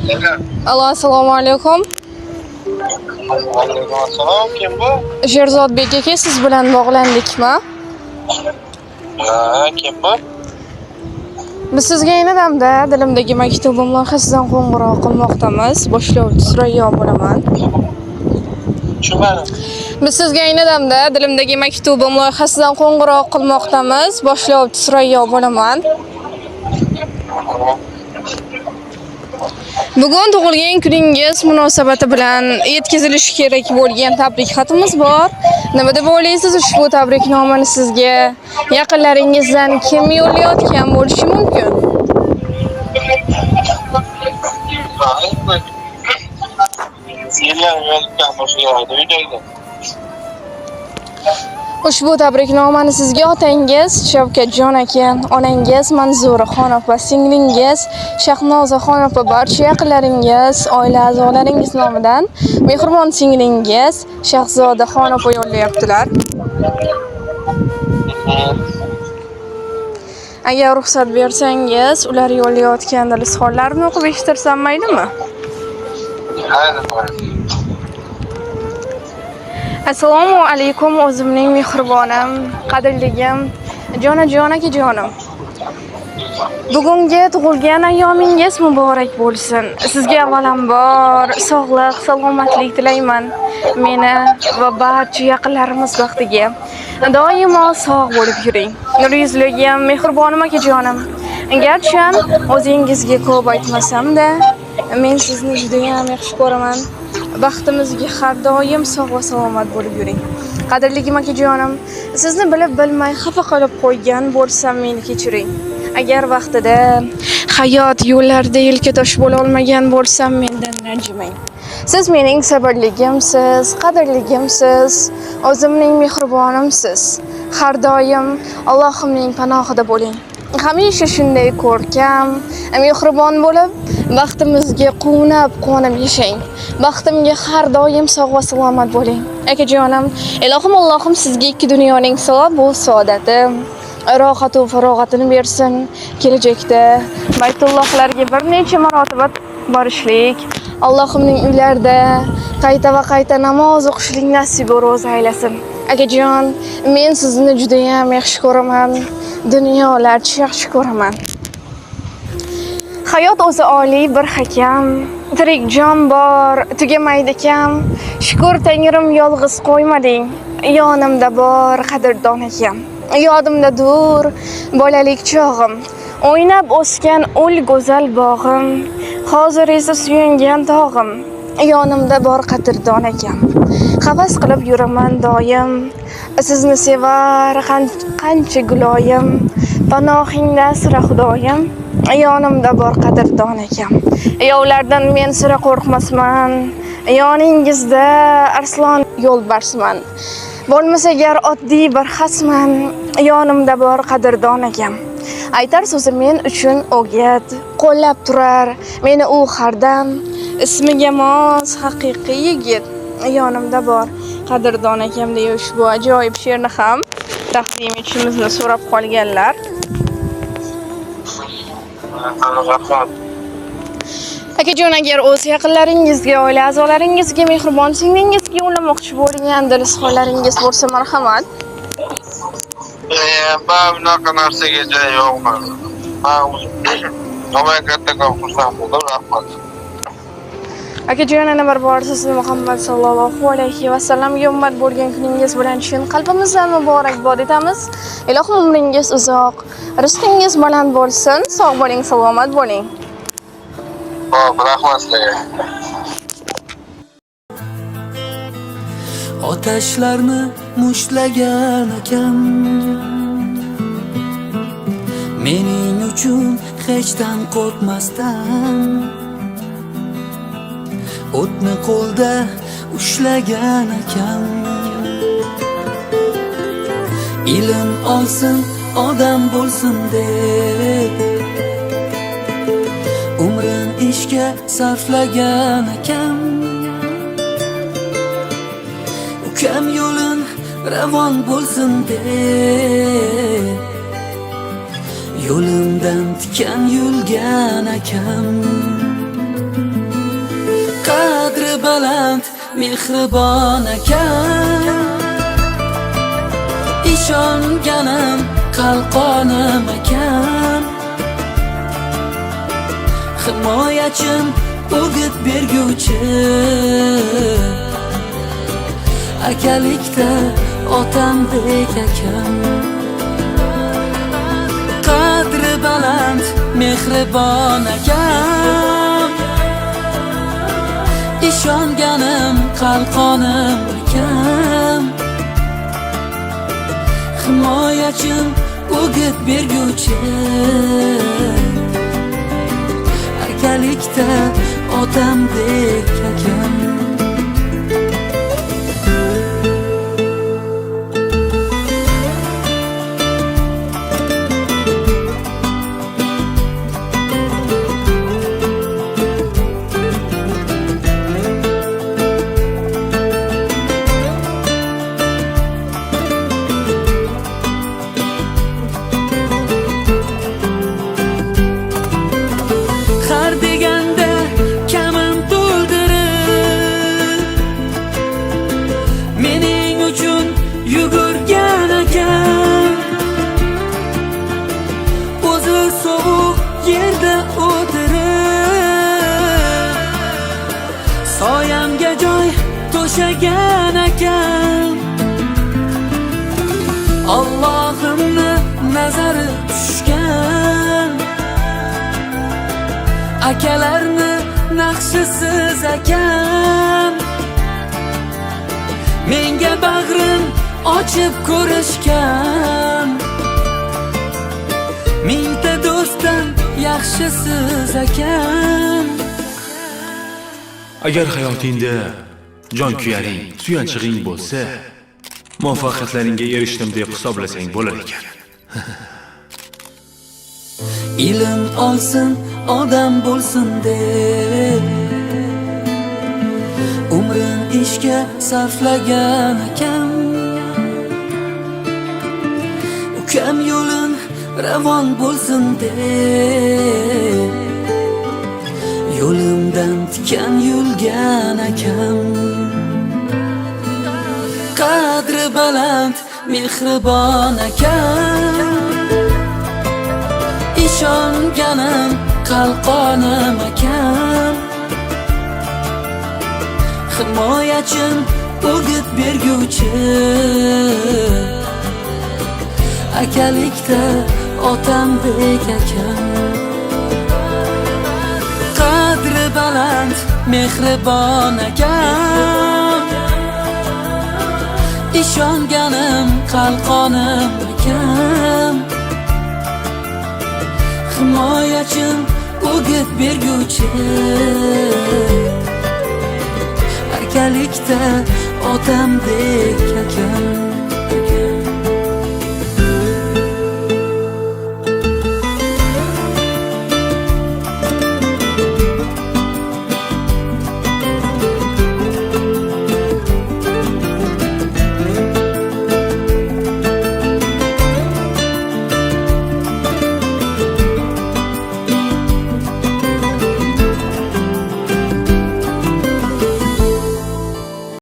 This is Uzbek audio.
Alo, assalomu alaykum. Alaykum assalom. Kim bu? Sherzodbek aka, siz bilan bog'landikmi? Kim bu? Biz sizga ayni damda dilimdagi maktubim loyihasidan qo'ng'iroq qilmoqdamiz. Boshlovchi Surayyo bo'laman. Tushunmadim. Biz sizga ayni damda dilimdagi maktubim loyihasidan qo'ng'iroq qilmoqdamiz. Boshlovchi Surayyo bo'laman. Bugun tug'ilgan kuningiz munosabati bilan yetkazilishi kerak bo'lgan tabrik xatimiz bor. Nima deb o'ylaysiz, ushbu tabriknomani sizga yaqinlaringizdan kim yo'llayotgan bo'lishi mumkin? Ushbu tabriknomani sizga otangiz Shavkatjon aka, onangiz Manzuraxon opa, singlingiz Shahnozaxon opa, barcha yaqinlaringiz, oila a'zolaringiz nomidan mehribon singlingiz Shahzodaxon opa yo'llayaptilar. Agar ruxsat bersangiz, ular yo'llayotgan rizqonlarni o'qib eshittirsam maylimi? Assalomu alaykum, o'zimning mehribonim, qadrligim, jonajon akajonim. Bugungi tug'ilgan ayyomingiz muborak bo'lsin. Sizga avvalambor sog'lik, salomatlik tilayman. Meni va barcha yaqinlarimiz baxtiga doimo sog' bo'lib yuring. Nur yuzligim, mehribonim akajonim. Garchi o'zingizga ko'p aytmasam-da, men sizni juda ham yaxshi ko'raman. Baxtimizga har doim sog' va salomat bo'lib yuring. Qadrligim akajonim, sizni bilib bilmay xafa qilib qo'ygan bo'lsam, meni kechiring. Agar vaqtida hayot yo'llarida yelkatosh bo'la olmagan bo'lsam, mendan ranjimang. Siz mening sabrligimsiz, qadrligimsiz, o'zimning mehribonimsiz. Har doim Allohimning panohida bo'ling. Hamisha shunday ko'rkam, mehribon bo'lib, baxtimizga quvonib yashang. Baxtimga har doim sog' va salomat bo'ling. Akajonim, ilohim Allohim sizga ikki dunyoning savob va saodati, rohat va farog'atini bersin. Kelajakda Baytullohlarga bir necha marotaba borishlik, Allohimning uylarida qayta namoz o'qishlik nasib va ro'za aylasin. Akajon, men sizni juda ham yaxshi ko'raman. Dunyolarcha yaxshi ko'raman. Hayot o'zi oliy bir hakam, tirik jon bor, tugamaydi kam. Shukr Tangrim yolg'iz qo'ymading, yonimda bor qadrdon akam. Yodimda dur bolalik chog'im, o'ynab o'sgan ul go'zal bog'im, hozir esa suyangan tog'im, yonimda bor qadrdon akam. Havas qilib yuraman doim, sizni sevar qancha guloyim, panohingda sira xudoyim, yonimda bor qadrdon akam. Yovlardan men sira qo'rqmasman, yoningizda arslon yo'lbarsman. Bo'lmasa agar oddiy bir xasman, yonimda bor qadrdon akam. Aytar so'zi men uchun o'g'at, qo'llab turar meni u hardam, ismiga mos haqiqiy yigit, yonimda bor qadrdon akam deya ushbu ajoyib she'rni ham taqdim etishimizni so'rab qolganlar. Akajon, agar o'z yaqinlaringizga, oila a'zolaringizga, mehribon singlingizga yo'llamoqchi bo'lgan rizqonlaringiz bo'lsa, marhamat. Ben bunaqa narsaga joy yo'qman. Men kattakon xursand bo'ldim, rahmat. Akajon, yana bir bor sizni Muhammad sallallohu alayhi va sallamga ummat bo'lgan kuningiz bilan chin qalbimizdan muborakbod etamiz. Ilohim umringiz uzoq, rizqingiz baland bo'lsin, sog' bo'ling, salomat bo'ling. Rahmat sizlarga. Otashlarni mushtlagan akam, mening uchun hechdan qo'rqmasdan, o'tni qo'lda ushlagan akam. Ilm olsin, odam bo'lsin deb umrin ishga sarflagan akam. Ukam yo'lin ravon bo'lsin deb yo'limdan tikan yulgan akam. baland mehribon akam, ishonganim qalqonim akam, himoyachim o'git berguvchi, akalikda otamdek akam. Qadri baland mehribon akam, ishonganim qalqonim akam, himoyachim o'git berguvchi, akalikda otamdek akam. Yugurgan akam, o'zi sovuq yerda o'tirib, soyamga joy to'shagan akam. Allohimni nazari tushgan, akalarni naqshisiz akam, menga bag'rin ochib ko'rishgan, mingta do'stdan yaxshisiz akam. Agar hayotingda jon kuyaring, suyanchig'ing bo'lsa, muvaffaqiyatlaringga erishdim deb hisoblasang bo'lar ekan. Ilm olsin, odam bo'lsin deb umrin ishga sarflagan akam, ukam yo'lin ravon bo'lsin deb yo'limdan tikan yulgan akam. Qadri baland mehribon akam, ishonganim qalqonim akam, himoyachim o'git berguvchi, akalikda otamdek akam. Qadri baland mehribon akam, ishonganim qalqonim akam, himoyachim o'git berguvchi, akalikda otamdek akam.